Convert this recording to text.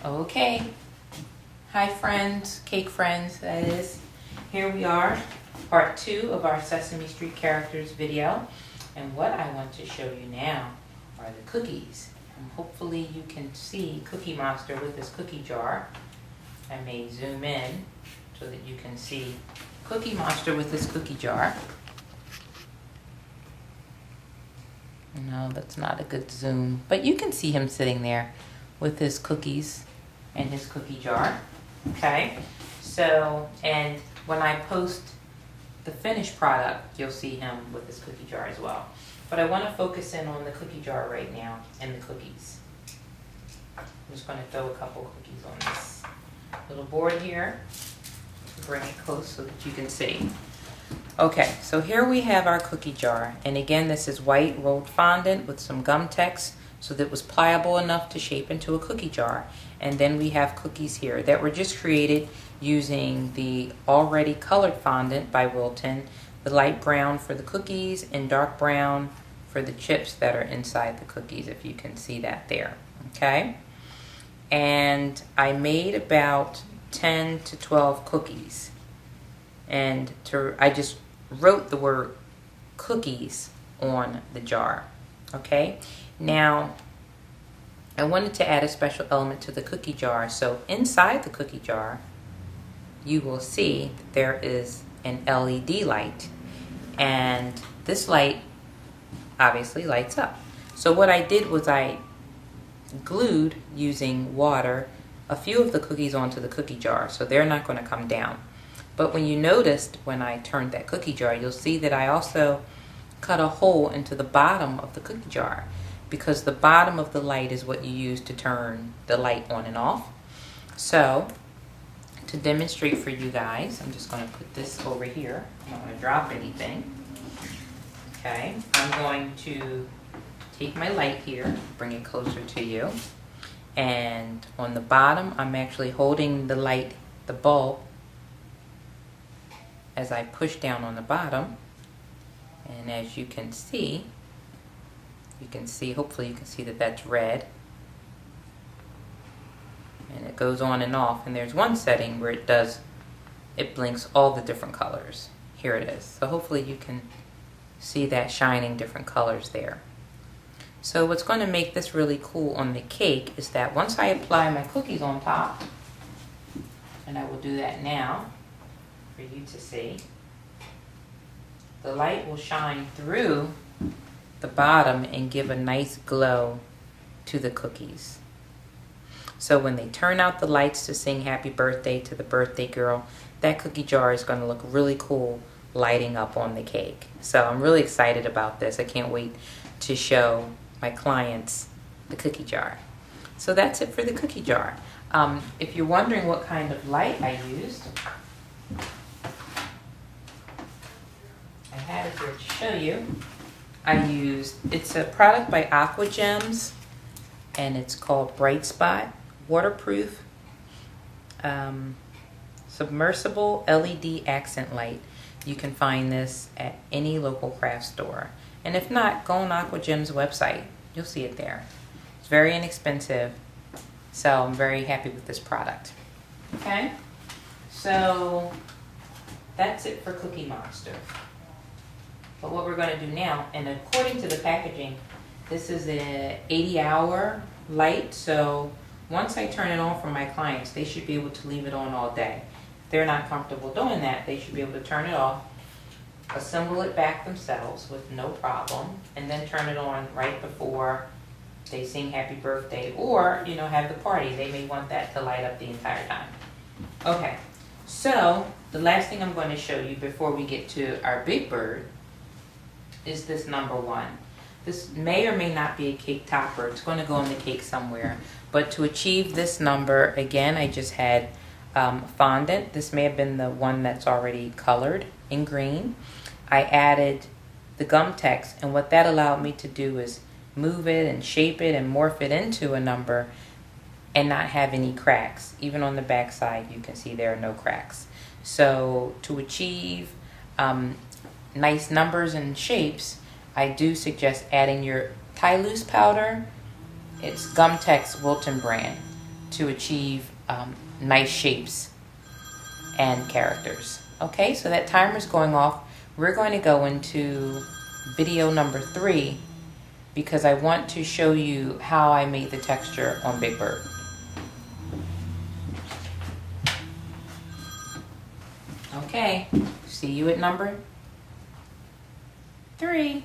Okay, hi friends, cake friends that is. Here we are, part 2 of our Sesame Street Characters video. And what I want to show you now are the cookies. And hopefully you can see Cookie Monster with this cookie jar. I may zoom in so that you can see Cookie Monster with this cookie jar. No, that's not a good zoom, but you can see him sitting there with his cookies and his cookie jar. Okay, so, and when I post the finished product, you'll see him with his cookie jar as well. But I want to focus in on the cookie jar right now and the cookies. I'm just going to throw a couple cookies on this little board here. Bring it close so that you can see. Okay, so here we have our cookie jar, and again this is white rolled fondant with some gum text so that it was pliable enough to shape into a cookie jar. And then we have cookies here that were just created using the already colored fondant by Wilton, the light brown for the cookies and dark brown for the chips that are inside the cookies, if you can see that there. Okay, and I made about 10 to 12 cookies, and I just wrote the word cookies on the jar. Okay, now I wanted to add a special element to the cookie jar, so inside the cookie jar you will see that there is an LED light, and this light obviously lights up. So what I did was I glued, using water, a few of the cookies onto the cookie jar, so they're not going to come down. But when you noticed when I turned that cookie jar, you'll see that I also cut a hole into the bottom of the cookie jar, because the bottom of the light is what you use to turn the light on and off. So to demonstrate for you guys, I'm just going to put this over here. I'm not going to drop anything. Okay, I'm going to take my light here, bring it closer to you, and on the bottom I'm actually holding the light, the bulb, as I push down on the bottom. And as you can see, hopefully you can see that that's red, and it goes on and off, and there's one setting where it blinks all the different colors. Here it is. So hopefully you can see that shining different colors there. So what's going to make this really cool on the cake is that once I apply my cookies on top, and I will do that now for you to see, the light will shine through the bottom and give a nice glow to the cookies. So when they turn out the lights to sing happy birthday to the birthday girl, that cookie jar is going to look really cool lighting up on the cake. So I'm really excited about this. I can't wait to show my clients the cookie jar. So that's it for the cookie jar. If you're wondering what kind of light I used, I have it here to show you. It's a product by Aqua Gems, and it's called Bright Spot, waterproof, submersible LED accent light. You can find this at any local craft store. And if not, go on Aqua Gems' website. You'll see it there. It's very inexpensive, so I'm very happy with this product. Okay, so that's it for Cookie Monster. But what we're going to do now, and according to the packaging, this is an 80-hour light, so once I turn it on for my clients, they should be able to leave it on all day. If they're not comfortable doing that, they should be able to turn it off, assemble it back themselves with no problem, and then turn it on right before they sing happy birthday, or have the party. They may want that to light up the entire time. Okay, so the last thing I'm going to show you before we get to our big bird is this number 1. This may or may not be a cake topper. It's going to go on the cake somewhere, but to achieve this number, again, I just had fondant. This may have been the one that's already colored in green. I added the gum text, and what that allowed me to do is move it and shape it and morph it into a number and not have any cracks. Even on the back side, you can see there are no cracks. So to achieve nice numbers and shapes, I do suggest adding your tie loose powder. It's Gum Tex Wilton brand. to achieve nice shapes and characters. Okay, so that timer's going off. We're going to go into video number 3 because I want to show you how I made the texture on Big Bird. Okay, see you at number 3.